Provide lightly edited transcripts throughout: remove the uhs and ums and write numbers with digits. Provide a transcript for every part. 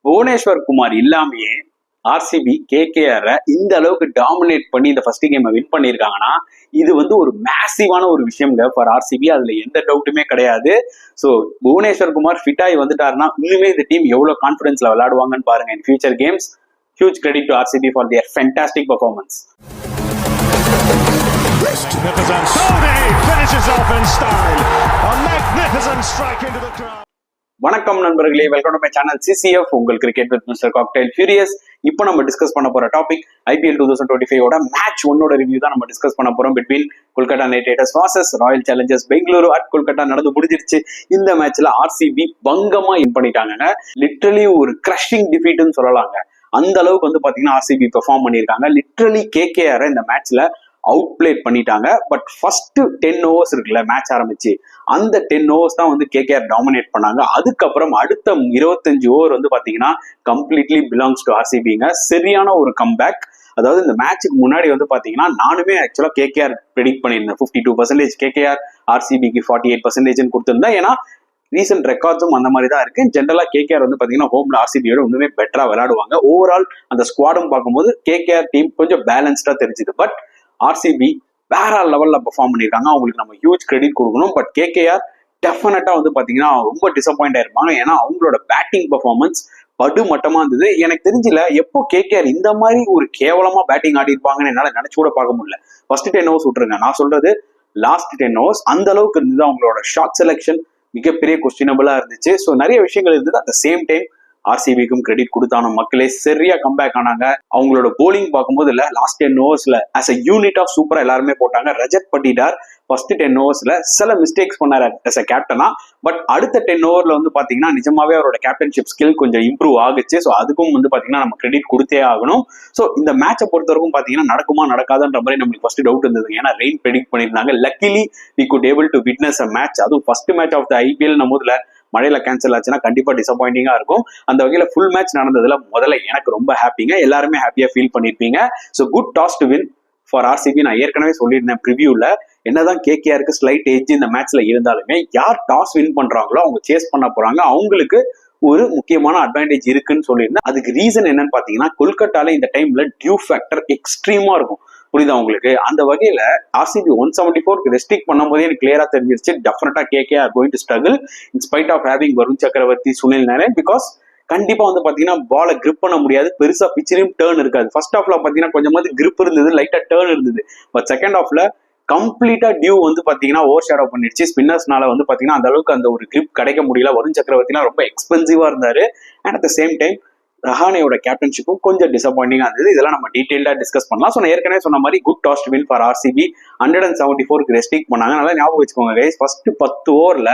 புவனேஸ்வர் குமார் இல்லாமையே RCB KKR இந்த அளவுக்கு டாமினேட் பண்ணி இந்த ஃபர்ஸ்ட் கேமை வின் பண்ணியிருக்காங்கன்னா இது வந்து ஒரு மேசிவான ஒரு விஷயம்ங்க ஃபார் ஆர்சிபி. அதுல எந்த டவுட்டுமே கிடையாது. ஸோ புவனேஸ்வர் குமார் ஃபிட் ஆகி வந்துட்டாருன்னா இன்னுமே இந்த டீம் எவ்வளவு கான்ஃபிடன்ஸ்ல விளையாடுவாங்கன்னு பாருங்க in future games. Huge credit to RCB for their fantastic performance. வணக்கம் நண்பர்களே, welcome to my channel CCF, உங்கள் cricket with mister cocktail furious. இப்போ நம்ம டிஸ்கஸ் பண்ண போற டாபிக் ஐபிஎல் 2025 மேட்ச் 1 ரிவ்யூ தான் நம்ம டிஸ்கஸ் பண்ண போறோம். Between Kolkata night Riders versus Royal Challengers Bengaluru at Kolkata நடந்து முடிஞ்சிருச்சு. இந்த மேட்ச்ல ஆர்சிபி பங்கமா வின் பண்ணிட்டாங்க. லிட்டரலி ஒரு கிரஷிங் டிஃபீட்னு சொல்லலாங்க. அந்த அளவுக்கு வந்து பாத்தீங்கன்னா ஆர்சிபி பெர்ஃபார்ம் பண்ணியிருக்காங்க. லிட்டரலி கேகேஆர் இந்த மேட்ச்ல அவுட் பிளே பண்ணிட்டாங்க. பட் ஃபர்ஸ்ட் 10 overs இருக்குல்ல மேட்ச் ஆரம்பிச்சு, அந்த 10 overs தான் வந்து கேகேஆர் டாமினேட் பண்ணாங்க. அதுக்கப்புறம் அடுத்த 25 ஓவர் வந்து பாத்தீங்கன்னா கம்ப்ளீட்லி பிலாங்ஸ் டு ஆர்சிபிங்க. சரியான ஒரு கம்பேக். அதாவது இந்த மேட்சுக்கு முன்னாடி வந்து பாத்தீங்கன்னா நானுமே ஆக்சுவலா கேகேஆர் ப்ரெடிக்ட் பண்ணியிருந்தேன். 52% கேகேஆர், ஆர்சிபிக்கு 48% கொடுத்திருந்தேன். ஏன்னா ரீசெண்ட் ரெக்கார்ட்ஸும் அந்த மாதிரி தான் இருக்கு. ஜென்ரலா கேகேஆர் வந்து பாத்தீங்கன்னா ஹோம்ல ஆர்சிபியோட இன்னுமே பெட்டரா விளையாடுவாங்க. ஓவரால் அந்த ஸ்குவாடும் பார்க்கும்போது கேகேஆர் டீம் கொஞ்சம் பேலன்ஸ்டா தெரிஞ்சுது. பட் ஆர்சிபி வேற லெவல்ல பெர்ஃபார்ம் பண்ணியிருக்காங்க. அவங்களுக்கு நம்ம ஹியூஜ் கிரெடிட் கொடுக்கணும். பட் கேகேஆர் டெஃபினட்டா வந்து பாத்தீங்கன்னா ரொம்ப டிசப்பாயிண்ட் ஆயிருப்பாங்க. ஏன்னா அவங்களோட பேட்டிங் பெர்ஃபார்மன்ஸ் படு மட்டமா இருந்தது. எனக்கு தெரிஞ்சல எப்போ கேகேஆர் இந்த மாதிரி ஒரு கேவலமா பேட்டிங் ஆடி இருப்பாங்கன்னு என்னால நினைச்சு கூட பார்க்க முடியல. ஃபர்ஸ்ட் 10 overs விட்டுருங்க, நான் சொல்றது லாஸ்ட் 10 overs அந்த அளவுக்கு இருந்தது. அவங்களோட ஷாட் செலெக்ஷன் மிகப்பெரிய கொஸ்டினபிளா இருந்துச்சு. ஸோ நிறைய விஷயங்கள் இருந்தது. அட் த சேம் டைம் ஆர்சிபிக்கும் கிரெடிட் கொடுத்தானோ மக்களே, சரியா கம்பேக் ஆனாங்க. அவங்களோட போலிங் பார்க்கும்போது இல்ல last 10 overs as a unit of சூப்பரா எல்லாருமே போட்டாங்க. ரஜத் பட்டிதார் ஃபர்ஸ்ட் 10 overs சில மிஸ்டேக்ஸ் பண்ணாரு ஆஸ் அ கேப்டனா. பட் அடுத்த 10 overல வந்து பாத்தீங்கன்னா நிஜமாவே அவரோட கேப்டன்ஷிப் ஸ்கில் கொஞ்சம் இம்ப்ரூவ் ஆகுச்சு. ஸோ அதுக்கும் வந்து பாத்தீங்கன்னா நம்ம கிரெடிட் கொடுத்தே ஆகணும். ஸோ இந்த மேட்சை பொறுத்த வரைக்கும் பாத்தீங்கன்னா நடக்குமா நடக்காதுன்ற மாதிரி நம்மளுக்கு ஃபர்ஸ்ட் டவுட் இருந்தது. ஏன்னா ரெயின் ப்ரெடிக்ட் பண்ணியிருந்தாங்க. Luckily we could able to witness a match. அதுவும் first match of the IPL நம்மதுல மழையில கேன்சல் ஆச்சுன்னா கண்டிப்பா டிசப்பாயிண்டிங்கா இருக்கும். அந்த வகையில ஃபுல் மேட்ச் நடந்ததுல முதல்ல எனக்கு ரொம்ப ஹாப்பிங்க. எல்லாருமே ஹாப்பியா ஃபீல் பண்ணிருப்பீங்க. So good toss to win for RCB. நான் ஏற்கனவே சொல்லியிருந்தேன் ப்ரிவியூல, என்னதான் கேகேஆருக்கு ஸ்லைட் எட்ஜ் இந்த மேட்ச்ல இருந்தாலுமே யார் டாஸ் வின் பண்றாங்களோ அவங்க சேஸ் பண்ண போறாங்க, அவங்களுக்கு ஒரு முக்கியமான அட்வான்டேஜ் இருக்குன்னு சொல்லியிருந்தேன். அதுக்கு ரீசன் என்னன்னு பாத்தீங்கன்னா கொல்கத்தால இந்த டைம்ல டியூ ஃபேக்டர் எக்ஸ்ட்ரீமா இருக்கும். புரியுதா உங்களுக்கு? அந்த வகையில ஆர்சிபி 174 ரெஸ்ட்ரிக்ட் பண்ணும் போதே எனக்கு கிளியரா தெரிஞ்சிருச்சு டெஃபினட்டா KKR going to struggle in spite of having Varun Chakravarthy, Sunil Narayan. Because கண்டிப்பா வந்து பாத்தீங்கன்னா பாலை கிரிப் பண்ண முடியாது. பெருசா பிச்சிலையும் டேர்ன் இருக்காது. ஃபர்ஸ்ட் ஹாஃப்ல பாத்தீங்கன்னா கொஞ்சமாவது கிரிப் இருந்தது, லைட்டா டேர்ன் இருந்தது. பட் செகண்ட் ஹாஃப்ல கம்ப்ளீட்டா டியூ வந்து பாத்தீங்கன்னா ஓவர் ஷேடோ பண்ணிடுச்சு. ஸ்பின்னர்ஸ்னால வந்து பாத்தீங்கன்னா அந்த அளவுக்கு அந்த ஒரு கிரிப் கிடைக்க முடியல. வருண் சக்கரவர்த்திலாம் ரொம்ப எக்ஸ்பென்சிவா இருந்தாரு. And at the same time ரஹானேயோட கேப்டன்ஷிப்பும் கொஞ்சம் டிசப்பாயிண்டிங்கா இருந்தது. இதெல்லாம் நம்ம டீடைல்டா டிஸ்கஸ் பண்ணலாம். ஸோ நான் ஏற்கனவே சொன்ன மாதிரி good toss to win for RCB. 174 restrict பண்ணாங்க. நல்லா ஞாபகம் வச்சுக்கோங்க கைஸ். ஃபர்ஸ்ட் 10 ஓவர்ல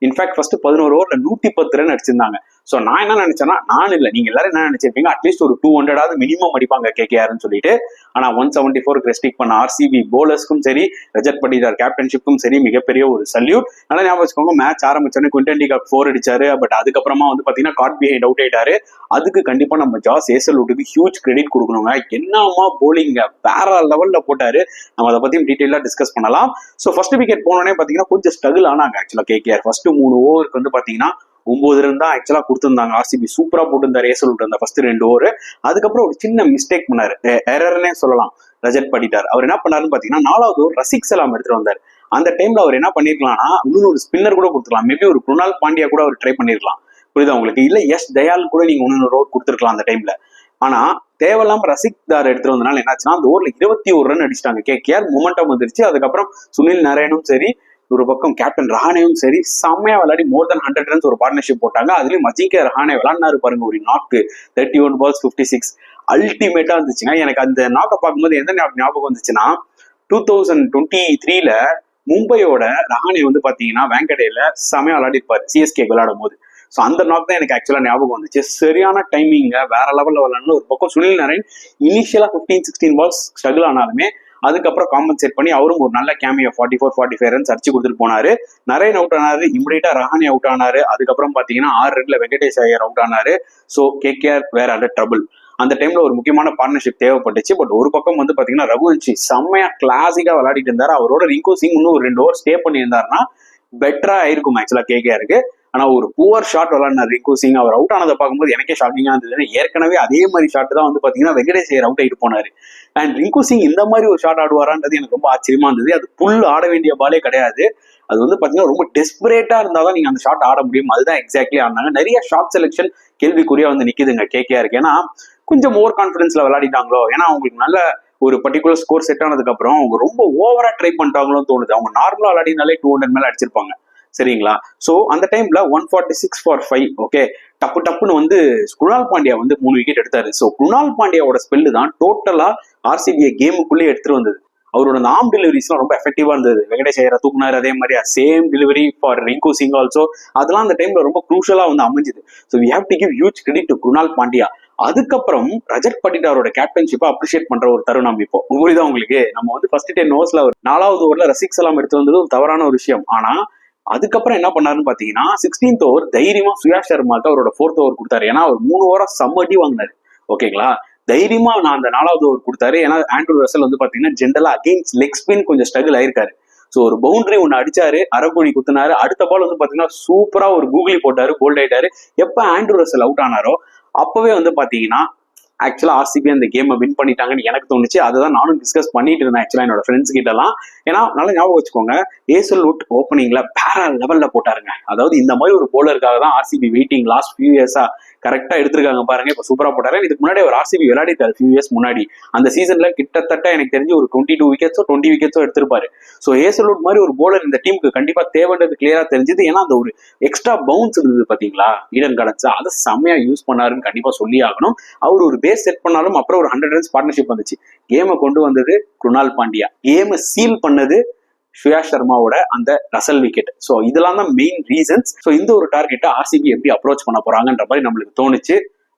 இன்ஃபேக்ட் ஃபர்ஸ்ட் 11 ஓவர்ல 110 ரன் அடிச்சிருந்தாங்க. ஸோ நான் என்ன நினைச்சேன்னா, நான் இல்லை நீங்க எல்லாரும் என்ன நினைச்சிருப்பீங்க, அட்லீஸ்ட் ஒரு 200 மினிமம் அடிப்பாங்க கேகேஆர்னு சொல்லிட்டு. ஆனா 174 ரெஸ்ட்ரிக்ட் பண்ண ஆர்சிபி போலர்ஸ்க்கும் சரி, ரஜத் பட்டிதார் கேப்டன்ஷிப்புக்கும் சரி மிகப்பெரிய ஒரு சல்யூட். நல்லா ஞாபகம் வச்சுக்கோங்க, மேட்ச் ஆரம்பிச்சோன்னே குவிண்டன் டி காக் 4 அடிச்சாரு. பட் அதுக்கப்புறமா வந்து பாத்தீங்கன்னா காட் பிஹைண்ட் அவுட் ஆயிட்டாரு. அதுக்கு கண்டிப்பா நம்ம ஜாஸ் ஏசல்வுட்டுக்கு ஹியூஜ் கிரெடிட் கொடுக்கணுங்க. என்னமா போலிங் வேற லெவல்ல போட்டாரு. நம்ம அதை பத்தியும் டீடைலா டிஸ்கஸ் பண்ணலாம். ஸோ ஃபர்ஸ்ட் விக்கெட் போனோடனே பாத்தீங்கன்னா கொஞ்சம் ஸ்ட்ரகிள் ஆனாங்க ஆக்சுவலா கேகேஆர். ஃபர்ஸ்ட் 3 ஓவருக்கு வந்து பாத்தீங்கன்னா 9 ரன் தான் ஆக்சுவலா கொடுத்திருந்தாங்க. ஆர்சிபி சூப்பரா போட்டிருந்தாரு ஏசல்வுட் அந்த ஃபர்ஸ்ட் 2 ஓவர். அதுக்கப்புறம் ஒரு சின்ன மிஸ்டேக் பண்ணாரு, எரர்னே சொல்லலாம் ரஜத் பட்டிதார். அவர் என்ன பண்ணாருன்னு பாத்தீங்கன்னா 4வது ஓவர் ரசிக் சலாம் எடுத்துட்டு வந்தாரு. அந்த டைம்ல அவர் என்ன பண்ணிருக்கலாம்னா இன்னொரு ஒரு ஸ்பின்னர் கூட கொடுத்துருக்கலாம். மேபி ஒரு குருணால் பாண்டியா கூட அவர் ட்ரை பண்ணிருக்கலாம். புரியுதா உங்களுக்கு? இல்ல எஸ் தயால் கூட நீங்க 1 ஓவர் கொடுத்துருக்கலாம் அந்த டைம்ல. ஆனா தேவையில்லாம ரசிக் தார் எடுத்துட்டு வந்தனால என்னாச்சுன்னா அந்த ஓவர்ல 21 ரன் அடிச்சிட்டாங்க கேகேஆர். மொமெண்டம் வந்துருச்சு. அதுக்கப்புறம் சுனில் நாராயணும் சரி, ஒரு பக்கம் கேப்டன் ரஹானேவும் சரி செம்மையா விளையாடி மோர் தென் 100 ரன்ஸ் ஒரு பார்ட்னர்ஷிப் போட்டாங்க. அதுலயும் அஜிங்கே ரஹானே விளையாடினாரு பாருங்க, ஒரு நாக்கு 31 balls 56 அல்டிமேட்டா இருந்துச்சுங்க. எனக்கு அந்த நாக்கை பார்க்கும்போது எந்த ஞாபகம் வந்துச்சுன்னா 2023ல மும்பையோட ரஹானே வந்து பாத்தீங்கன்னா வேங்கடேல செம்மையா விளையாடி இருப்பாரு சிஎஸ்கே விளையாடும் போது. ஸோ அந்த நாக் தான் எனக்கு ஆக்சுவலா ஞாபகம் வந்துச்சு. சரியான டைமிங்க, வேற லெவல்ல விளையாடணும். ஒரு பக்கம் சுனில் நாராயண் இனிஷியலா 15-16 balls ஸ்ட்ரகிள் ஆனாலுமே அதுக்கப்புறம் காம்பன்சேட் பண்ணி அவரும் ஒரு நல்ல கேமியோ 44-45 ரன்ஸ் அடிச்சு கொடுத்துட்டு போனாரு. நரேன் அவுட் ஆனாரு, இமிடியேட்டா ரஹானே அவுட் ஆனாரு. அதுக்கப்புறம் பாத்தீங்கன்னா 6 ரன்ல வெங்கடேஷ் ஐயர் அவுட் ஆனாரு. ஸோ கேகேஆர் வேற அண்டர் ட்ரபிள். அந்த டைம்ல ஒரு முக்கியமான பார்ட்னர்ஷிப் தேவைப்பட்டுச்சு. பட் ஒரு பக்கம் வந்து பாத்தீங்கன்னா ரகுவன்ஷி செம்மையா கிளாசிக்கா விளையாடிட்டு இருந்தாரு. அவரோட ரிங்கு சிங் இன்னும் ஒரு 2 ஓவர் ஸ்டே பண்ணி இருந்தாருன்னா பெட்டரா ஆயிருக்கும் ஆக்சுவலா கேகேஆருக்கு. ஆனா ஒரு புவர் ஷாட் விளையாடினார் ரிங்கு சிங். அவர் அவுட் ஆனதை பார்க்கும்போது எனக்கே ஷாக்கிங்கா இருந்தது. ஏற்கனவே அதே மாதிரி ஷாட் தான் வந்து பாத்தீங்கன்னா வெங்கடேஷ் ஐயர் அவுட் ஆயிட்டு போனாரு. அண்ட் ரிங்கு சிங் இந்த மாதிரி ஒரு ஷாட் ஆடுவாரான்றது எனக்கு ரொம்ப ஆச்சரியமா இருந்தது. அது புல் ஆட வேண்டிய பாலே கிடையாது. அது வந்து பாத்தீங்கன்னா ரொம்ப டெஸ்பரேட்டா இருந்தாதான் நீங்க அந்த ஷாட் ஆட முடியும். அதுதான் எக்ஸாக்ட்லி ஆடினாங்க. நிறைய ஷாட் செலெக்ஷன் கேள்விக்குறியா வந்து நிக்குதுங்க கேகேஆருக்கு. ஏன்னா கொஞ்சம் ஓவர் கான்பிடன்ஸ்ல விளையாடிட்டாங்களோ, ஏன்னா அவங்களுக்கு நல்ல ஒரு பர்டிகுலர் ஸ்கோர் செட் ஆனதுக்கு அப்புறம் அவங்க ரொம்ப ஓவரா ட்ரை பண்ணிட்டாங்களோன்னு தோணுது. அவங்க நார்மலா விளையாடினாலே 200 மேல அடிச்சிருப்பாங்க, சரிங்களா? சோ அந்த டைம்ல 146 for 5. ஓகே, டப்புன்னு வந்து குணால் பாண்டியா வந்து 3 விக்கெட் எடுத்தாரு. சோ குணால் பாண்டியாவோட ஸ்பெல்லு தான் டோட்டலா ஆர்சிபிஐ கேமுக்குள்ளே எடுத்துட்டு வந்தது. அவரோட அந்த ஆர்ம் டெலிவரிஸ்லாம் ரொம்ப எஃபெக்டிவா இருந்தது. வெங்கடேஷ் ஐயரை தூக்குனாரு, அதே மாதிரி same delivery for Rinku Singh also. அதெல்லாம் அந்த டைம்ல ரொம்ப குரூஷலா வந்து அமைஞ்சுது. So we have to give huge credit to Krunal Pandya. அதுக்கப்புறம் ரஜத் பட்டிதாரோட கேப்டன்ஷிப்பை அப்ரிஷியேட் பண்ற ஒரு தருணம் இப்போ புரியுதா உங்களுக்கு? நம்ம வந்து ஃபர்ஸ்ட் 10 ஓவர்ஸ்ல 4வது ஓவர்ல ரசிக் சலாம் எடுத்து வந்தது ஒரு தவறான ஒரு விஷயம். ஆனா அதுக்கப்புறம் என்ன பண்ணாருன்னு பாத்தீங்கன்னா 16th ஓவர் தைரியமா சுயாஷ் சர்மாக்கு அவரோட 4th ஓவர் கொடுத்தாரு. ஏன்னா அவர் 3 ஓவரா சம்மட்டி வாங்கினாரு, ஓகேங்களா? தைரியமா நான் அந்த 4வது ஓவர் கொடுத்தாரு. ஏன்னா ஆண்ட்ரூ ரசல் வந்து பாத்தீங்கன்னா ஜென்ரலா அகெயின்ஸ்ட் லெக் ஸ்பின் கொஞ்சம் ஸ்ட்ரகிள் ஆயிருக்காரு. சோ ஒரு பவுண்டரி ஒன்னு அடிச்சாரு, அரைக்குழி குத்துனாரு. அடுத்த பால் வந்து பாத்தீங்கன்னா சூப்பரா ஒரு கூகுளி போட்டாரு, போல்ட் ஆயிட்டாரு. எப்ப ஆண்ட்ரூ ரசல் அவுட் ஆனாரோ அப்பவே வந்து பாத்தீங்கன்னா ஆக்சுவலா ஆர்சிபி அந்த கேமை வின் பண்ணிட்டாங்கன்னு எனக்கு தோணுச்சு. அதுதான் நானும் டிஸ்கஸ் பண்ணிட்டு இருந்தேன் ஆக்சுவலா என்னோட ஃப்ரெண்ட்ஸ் கிட்ட எல்லாம். ஏன்னா நல்லா ஞாபகம் வச்சுக்கோங்க, ஏசல்வுட் ஓப்பனிங்ல வேற லெவல்ல போட்டாருங்க. அதாவது இந்த மாதிரி ஒரு போலருக்காக தான் ஆர்சிபி வெயிட்டிங் லாஸ்ட் ஃபியூ இயர்ஸா கரெக்டா எடுத்திருக்காங்க பாருங்க. இப்ப சூப்பரா போட்டாரு. இதுக்கு முன்னாடி ஒரு ஆர்சிபி விளையாடிட்டாரு ஃபியூ இயர்ஸ் முன்னாடி. அந்த சீசன்ல கிட்டத்தட்ட எனக்கு தெரிஞ்சு ஒரு 22 விக்கெட்ஸோ 20 விக்கெட்ஸோ எடுத்திருப்பாரு. ஸோ ஏசல்வுட் மாதிரி ஒரு போலர் இந்த டீமுக்கு கண்டிப்பா தேவைன்றது கிளியரா தெரிஞ்சது. ஏன்னா அந்த ஒரு எக்ஸ்ட்ரா பவுன்ஸ் இருந்தது பாத்தீங்களா ஈடன் கார்டன்ஸ், அதை செம்மையா யூஸ் பண்ணாருன்னு கண்டிப்பா சொல்லி ஆகணும். அவர் ஒரு பேஸ் செட் பண்ணாலும் அப்புறம் ஒரு 100 ரன்ஸ் பார்ட்னர்ஷிப் வந்துச்சு. கேமை கொண்டு வந்தது குணால் பாண்டியா, கேமை சீல் பண்ணது சுயாஷ் சர்மாவோட அந்த ரசல் விக்கெட். ஸோ இதெல்லாம் தான் மெயின் ரீசன்ஸ். ஸோ இந்த ஒரு டார்கெட்டை ஆர்சிபி எப்படி அப்ரோச் பண்ண போறாங்கன்ற மாதிரி நம்மளுக்கு தோணுச்சு.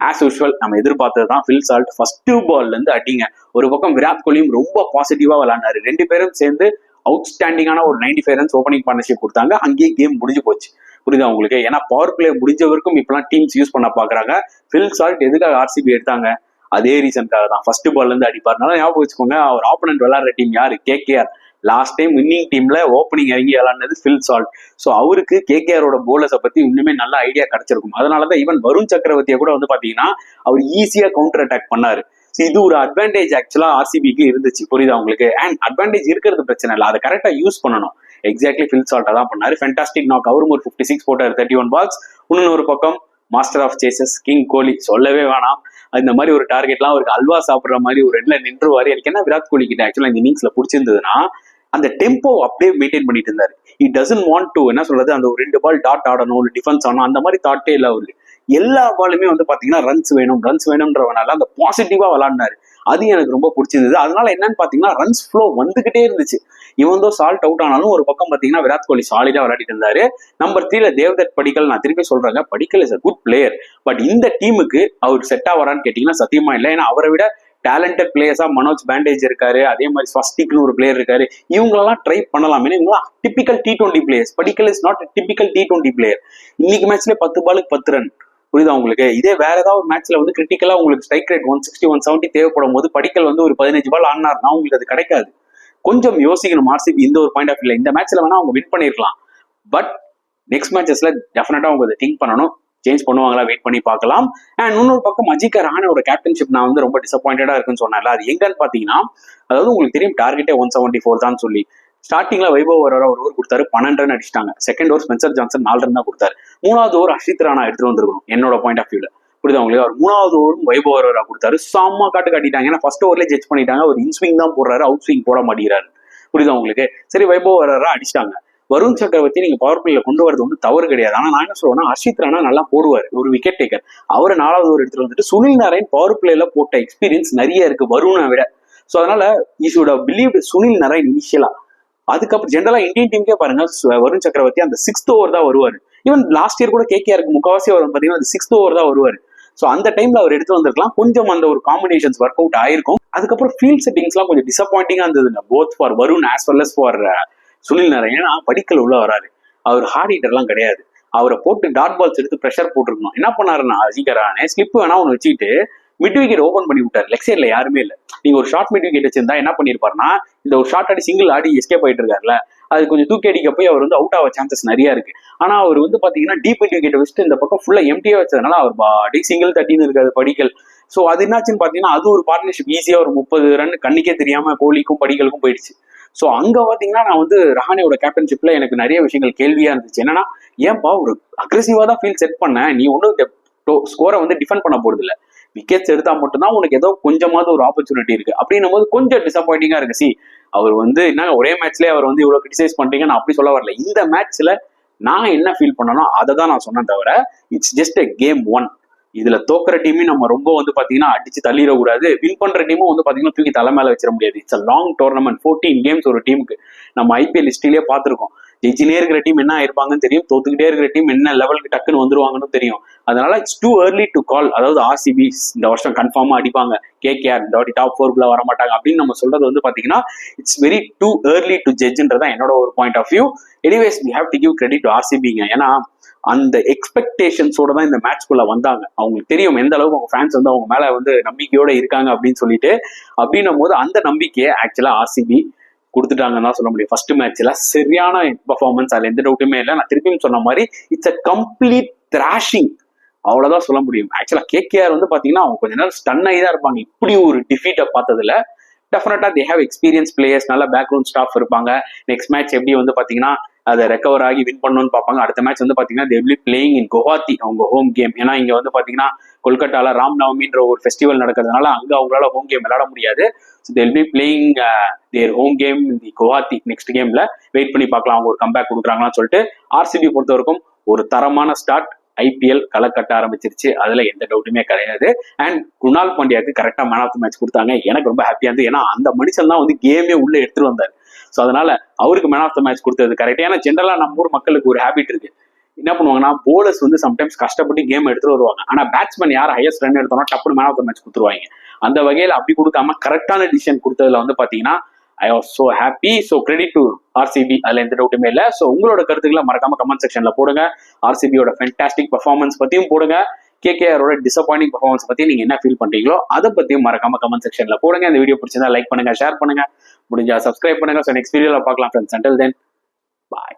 ஆஸ் யூஷுவல் நம்ம எதிர்பார்த்தது தான். ஃபில் சால்ட் ஃபர்ஸ்ட் பால்ல இருந்து அடிங்க. ஒரு பக்கம் விராட் கோலியும் ரொம்ப பாசிட்டிவா விளையாண்டாரு. 2 பேரும் சேர்ந்து அவுட்ஸ்டாண்டிங்கான ஒரு 95 ரன்ஸ் ஓப்பனிங் பார்ட்னர்ஷிப் கொடுத்தாங்க. அங்கேயே கேம் முடிஞ்சு போச்சு. புரியுதா உங்களுக்கு? ஏன்னா பவர் பிளே முடிஞ்சவருக்கும் இப்பெல்லாம் டீம்ஸ் யூஸ் பண்ண பாக்குறாங்க. ஃபில் சால்ட் எதுக்காக ஆர்சிபி எடுத்தாங்க? அதே ரீசனுக்காக தான். ஃபர்ஸ்ட் பால்ல இருந்து அடிப்பாருனால ஞாபகம் வச்சுக்கோங்க. அவர் ஆப்போனன்ட் விளையாடுற டீம் யாரு? கேகேஆர். லாஸ்ட் டைம் வின்னிங் டீம்ல ஓப்பனிங் இறங்கி விளையாடுனது ஃபில் சால்ட். ஸோ அவருக்கு கேகேஆரோட போலர்ஸை பத்தி இன்னுமே நல்ல ஐடியா கிடைச்சிருக்கும். அதனாலதான் ஈவன் வருண் சக்கரவர்த்தியை கூட வந்து பாத்தீங்கன்னா அவர் ஈஸியா கவுண்டர் அட்டாக் பண்ணாரு. இது ஒரு அட்வான்டேஜ் ஆக்சுவலா ஆர்சிபிக்கு இருந்துச்சு. புரியுதா உங்களுக்கு? அண்ட் அட்வான்டேஜ் இருக்கிறது பிரச்சனை இல்லை, அதை கரெக்டா யூஸ் பண்ணணும். எக்ஸாக்ட்லி ஃபில் சால்ட்டா தான் பண்ணாரு. Fantastic knock. அவரும் ஒரு 56 போட்டாரு, 31 பால்ஸ். இன்னொரு பக்கம் மாஸ்டர் ஆஃப் சேசஸ் கிங் கோலி, சொல்லவே வேணாம். இந்த மாதிரி ஒரு டார்கெட்லாம் அவருக்கு அல்வா சாப்பிட்ற மாதிரி ஒரு ரெண்டுல நின்றுவாரு. எனக்கு என்ன விராட் கோலி கிட்ட ஆக்சுவலா இந்த இன்னிங்ஸ்ல பிடிச்சிருந்ததுன்னா அந்த டெம்போ அப்படியே மெயின்டைன் பண்ணிட்டு இருந்தாரு. இட் டசன்ட் வாண்ட் டு என்ன சொல்றது, அந்த ஒரு 2 பால் டாட் ஆடணும், ஒரு டிஃபென்ஸ் ஆடணும், அந்த மாதிரி தாட்டே இல்லை அவருக்கு. எல்லா பாலுமே வந்து பாத்தீங்கன்னா ரன்ஸ் வேணும்ன்றவனால அந்த பாசிட்டிவா விளையாடினாரு. அது எனக்கு ரொம்ப பிடிச்சிருந்தது. அதனால என்னன்னு பாத்தீங்கன்னா ரன்ஸ் ஃப்ளோ வந்துகிட்டே இருந்துச்சு. இவன் தான் சால்ட் அவுட் ஆனாலும் ஒரு பக்கம் பாத்தீங்கன்னா விராட் கோலி சாலிடா விளையாடிட்டு இருந்தாரு. நம்பர் 3ல தேவ்தத் படிக்கல். நான் திருப்பி சொல்றேங்க, Padikkal is a good player. But இந்த டீமுக்கு அவர் செட் ஆவாரான்னு கேட்டீங்கன்னா சத்தியமா இல்லை. ஏன்னா அவரை விட டேலண்டட் பிளேயர்ஸா மனோஜ் பேண்டேஜ் இருக்காரு, அதே மாதிரி ஸ்வஸ்டிக்னு ஒரு பிளேயர் இருக்காரு. இவங்களெல்லாம் ட்ரை பண்ணலாம். ஏன்னா இவங்களாம் typical T20 players. Padikkal is not typical T20 player. இன்னைக்கு மேட்ச்ல 10 பாலுக்கு 10 ரன். புரியுதா உங்களுக்கு? இதே வேற ஏதாவது ஒரு மேட்ச்ல வந்து கிரிட்டிக்கலா உங்களுக்கு ஸ்ட்ரைக் ரேட் 160 170 தேவைப்படும் போது படிக்கல் வந்து ஒரு 15 பால் ஆடினார்னா உங்களுக்கு அது கிடைக்காது. கொஞ்சம் யோசிக்கணும் ஆர்சிபி இந்த ஒரு பாயிண்ட் ஆஃப் வியூல. இந்த மேட்ச்ல வேணா அவங்க வின் பண்ணிருக்கலாம், பட் நெக்ஸ்ட் மேட்சஸ்ல டெஃபினட்டா அவங்க அதை திங்க் பண்ணணும். சேஞ்ச் பண்ணுவாங்களா, வெயிட் பண்ணி பார்க்கலாம். அண்ட் இன்னொரு பக்கம் அஜிங்கர் ரஹானேயோட கேப்டன்ஷிப் நான் வந்து ரொம்ப டிசப்பாயிண்டடா இருக்குன்னு சொன்னேன்ல, அது எங்கன்னு பாத்தீங்கன்னா, அதாவது உங்களுக்கு தெரியும் டார்கெட்டே 174 தான் சொல்லி ஸ்டார்டிங்ல வைபவ் ஒரு ஓவர் கொடுத்தாரு, 12 ரன் அடிச்சிட்டாங்க. Second over Spencer Johnson 4 run தான் கொடுத்தாரு. 3வது ஓவர் அஷித் ராணா எடுத்துட்டு வந்திருக்கணும் என்னோட பாயிண்ட் ஆஃப் வியூல. புரியுதா உங்களுக்கு? அவர் 3வது ஓவரும் வைபவ் ஓவரா கொடுத்தாரு. செம்ம காட்டிட்டாங்க. ஏன்னா ஃபர்ஸ்ட் ஓவர்லேயே ஜட்ஜ் பண்ணிட்டாங்க. அவர் இன்ஸ்விங் தான் போடுறாரு, அவுட் ஸ்விங் போட மாட்டேங்கிறாரு. புரியுதா உங்களுக்கு? சரி, வைபவ் ஓவரா அடிச்சிட்டாங்க. வருண் சக்கரவர்த்தி நீங்க பவர் பிளேல கொண்டு வரது வந்து தவறு கிடையாது. ஆனா நான் என்ன சொல்றேன்னா, அர்ஷித் ராணா நல்லா போடுவார், ஒரு விக்கெட் டேக்கர். அவரை 4வது ஓவர் எடுத்துட்டு வந்துட்டு சுனில் நாராயண் பவர் பிளேல போட்ட எக்ஸ்பீரியன்ஸ் நிறைய இருக்கு வருணை விட. ஸோ அதனால you should have believed Sunil Narine initially. அதுக்கப்புறம் ஜென்ரலா இந்தியன் டீமுக்கே பாருங்க, வருண் சக்கரவர்த்தி அந்த 6th ஓவர் தான் வருவாரு. ஈவன் லாஸ்ட் இயர் கூட கேகேஆருக்கு முக்காவாசி அவர் பாத்தீங்கன்னா அந்த 6th ஓவர் தான் வருவாரு. ஸோ அந்த டைம்ல அவர் எடுத்து வந்திருக்கலாம். கொஞ்சம் அந்த ஒரு காம்பினேஷன்ஸ் ஒர்க் அவுட் ஆயிருக்கும். அதுக்கப்புறம் ஃபீல்ட் செட்டிங்ஸ்லாம் கொஞ்சம் டிசப்பாயிண்டிங்கா இருந்ததுங்க, both for Varun as well as for Sunil Narine. ஏன்னா படிக்கல் உள்ள வராரு, அவர் ஹார்ட் ஹீட்டர்லாம் கிடையாது. அவரை போட்டு டாட் பால்ஸ் எடுத்து ப்ரெஷர் போட்டுருக்கணும். என்ன பண்ணாருன்னா அஜிங்கர் ரஹானே ஸ்லிப் வேணா ஒன்று வச்சுக்கிட்டு மிட் விக்கெட் ஓபன் பண்ணி விட்டாரு. லெக் சைட்ல யாருமே இல்லை. நீங்க ஒரு ஷார்ட் மிட் விக்கெட் வச்சிருந்தா என்ன பண்ணிருப்பாருன்னா, இந்த ஒரு ஷார்ட் ஆடி சிங்கிள் ஆடி எஸ்கேப் ஆயிட்டு இருக்காருல, அது கொஞ்சம் தூக்கி அடிக்க போய் அவர் வந்து அவுட் ஆக சான்சஸ் நிறைய இருக்கு. ஆனா அவர் வந்து பாத்தீங்கன்னா டீப் விக்கெட் வச்சுட்டு இந்த பக்கம் ஃபுல்லா எம்டியா வச்சதுனால அவர் பாடி சிங்கிள் தட்டின்னு இருக்காது படிக்கல். ஸோ அது என்னாச்சுன்னு பாத்தீங்கன்னா அது ஒரு பார்ட்னர்ஷிப் ஈஸியா ஒரு 30 ரன் கண்ணிக்கே தெரியாம கோலிக்கும் படிகளுக்கும் போயிடுச்சு. ஸோ அங்க பாத்தீங்கன்னா நான் வந்து ரஹானேயோட கேப்டன்ஷிப்ல எனக்கு நிறைய விஷயங்கள் கேள்வியா இருந்துச்சு. என்னன்னா ஏன்பா ஒரு அக்ரெசிவா தான் ஃபீல்ட் செட் பண்ண, நீ ஒன்னும் ஸ்கோரை வந்து டிஃபெண்ட் பண்ண போறது இல்ல, விக்கெட்ஸ் எடுத்தா மட்டும்தான் உனக்கு ஏதோ கொஞ்சமாவது ஒரு ஆப்பர்ச்சுனிட்டி இருக்கு அப்படின்னும் போது கொஞ்சம் டிசப்பாயிண்டிங்கா இருக்கு. சி அவர் வந்து என்ன ஒரே மேட்ச்லயே அவர் வந்து இவ்வளவு கிரிட்டிசைஸ் பண்றீங்க, நான் அப்படி சொல்ல வரல. இந்த மேட்ச்ல நான் என்ன ஃபீல் பண்ணனோ அதை தான் நான் சொன்னேன் தவிர இட்ஸ் ஜஸ்ட் a கேம் 1. இதுல தோக்குற டீமையும் நம்ம ரொம்ப வந்து பாத்தீங்கன்னா அடிச்சு தள்ளிடக்கூடாது, வின் பண்ற டீமும் வந்து பாத்தீங்கன்னா தூக்கி தலை மேல வச்சிட முடியாது. It's a long tournament, 14 games ஒரு டீமுக்கு. நம்ம ஐபிஎல் ஹிஸ்டரியிலே பார்த்திருக்கோம். ஜெயிச்சுனே இருக்கிற டீம் என்ன ஆயிருப்பாங்கன்னு தெரியும், தோத்துக்கிட்டே இருக்கிற டீம் என்ன லெவலுக்கு டக்குன்னு வந்துருவாங்கன்னு தெரியும். அதனால it's two early to call. அதாவது ஆர்சிபி இந்த வருஷம் கன்ஃபார்மா அடிப்பாங்க, கேகேஆர் இந்த வாட்டி டாப் 4 வர மாட்டாங்க அப்படின்னு நம்ம சொல்றது வந்து பாத்தீங்கன்னா it's very too early to ஜட்ஜ்ன்றதான் என்னோட ஒரு point of view. Anyways we have to give credit to ஆர்சிபிங்க. ஏன்னா அந்த எக்ஸ்பெக்டேஷன்ஸோட தான் இந்த மேட்ச்குள்ள வந்தாங்க. அவங்களுக்கு தெரியும் எந்த அளவுக்கு அவங்க ஃபேன்ஸ் வந்து அவங்க மேல வந்து நம்பிக்கையோட இருக்காங்க அப்படின்னு சொல்லிட்டு. அப்படின்னும் போது அந்த நம்பிக்கையை ஆக்சுவலா ஆர்சிபி கொடுத்துட்டாங்கன்னு தான் சொல்ல முடியும். ஃபர்ஸ்ட் மேட்ச்ல சரியான பெர்ஃபார்மன்ஸ், அதுல எந்த டவுட்டுமே இல்லை. நான் திருப்பியும் சொன்ன மாதிரி இட்ஸ் அ கம்ப்ளீட் த்ராஷிங், அவ்வளவுதான் சொல்ல முடியும். ஆக்சுவலா கேகேஆர் வந்து பாத்தீங்கன்னா அவங்க கொஞ்ச நேரம் ஸ்டன் ஆகி தான் இருப்பாங்க இப்படி ஒரு டிஃபீட்டை பார்த்ததுல. டெஃபினட்டா தே ஹேவ் எக்ஸ்பீரியன்ஸ் பிளேயர்ஸ், நல்ல பேக்ரவுண்ட் ஸ்டாஃப் இருப்பாங்க. நெக்ஸ்ட் மேட்ச் எப்படி வந்து பாத்தீங்கன்னா அதை ரெக்கவர் ஆகி வின் பண்ணணும்னு பார்ப்பாங்க. அடுத்த மேட்ச் வந்து பாத்தீங்கன்னா they will be playing in Guwahati, அவங்க ஹோம் கேம். ஏன்னா இங்க வந்து பாத்தீங்கன்னா கொல்கட்டால ராம் நவமின்ற ஒரு ஃபெஸ்டிவல் நடக்கிறதுனால அங்க அவங்களால ஹோம் கேம் விளையாட முடியாது. So they will be playing their home game the Guwahati next கேம்ல. வெயிட் பண்ணி பார்க்கலாம் அவங்க ஒரு கம்பேக் கொடுக்குறாங்களான்னு சொல்லிட்டு. ஆர்சிபி பொறுத்த வரைக்கும் ஒரு தரமான ஸ்டார்ட், ஐபிஎல் களை கட்ட ஆரம்பிச்சிருச்சு, அதுல எந்த டவுட்டுமே கிடையாது. அண்ட் குணால் பாண்டியாக்கு கரெக்டா மேன் ஆஃப் த மேட்ச் கொடுத்தாங்க. எனக்கு ரொம்ப ஹாப்பியா இருந்தது, ஏன்னா அந்த மனுஷன் தான் வந்து கேமே உள்ள எடுத்துட்டு வந்தார். ஸோ அதனால அவருக்கு மேன் ஆஃப் த மேட்ச் கொடுத்தது கரெக்ட். ஏன்னா ஜென்ரலா நம்ம ஊர் மக்களுக்கு ஒரு ஹேபிட் இருக்கு, என்ன பண்ணுவாங்கன்னா போலர்ஸ் வந்து சம்டைம்ஸ் கஷ்டப்பட்டு கேம் எடுத்துட்டு வருவாங்க, ஆனா பேட்ஸ்மேன் யார் ஹையஸ்ட் ரன் எடுத்தோம்னா டப்புனு மேன் ஆஃப் த மேட்ச் கொடுத்துருவாங்க. அந்த வகையில அப்படி கொடுக்காம கரெக்டான டிசிஷன் கொடுத்ததுல வந்து பாத்தீங்கன்னா I was so happy. So credit to RCB, அதுல எந்த டவுட்டுமே இல்லை. ஸோ உங்களோட கருத்துக்களை மறக்காம கமெண்ட் செக்ஷன்ல போடுங்க. ஆர்சிபியோட ஃபென்டாஸ்டிக் பெர்ஃபார்மன்ஸ் பத்தியும் போடுங்க, கேகேஆரோட டிசப்பாயிண்டிங் பெர்ஃபார்மன்ஸ் பத்தி நீங்க என்ன ஃபீல் பண்றீங்களோ அதை பத்தியும் மறக்காம கமெண்ட் செக்ஷன்ல போடுங்க. இந்த வீடியோ பிடிச்சிருந்தா லைக் பண்ணுங்க, ஷேர் பண்ணுங்க, முடிஞ்சா சப்ஸ்கிரைப் பண்ணுங்க. ஸோ நெக்ஸ்ட் வீடியோல பார்க்கலாம் ஃப்ரெண்ட்ஸ். அண்டில் தென் பாய்.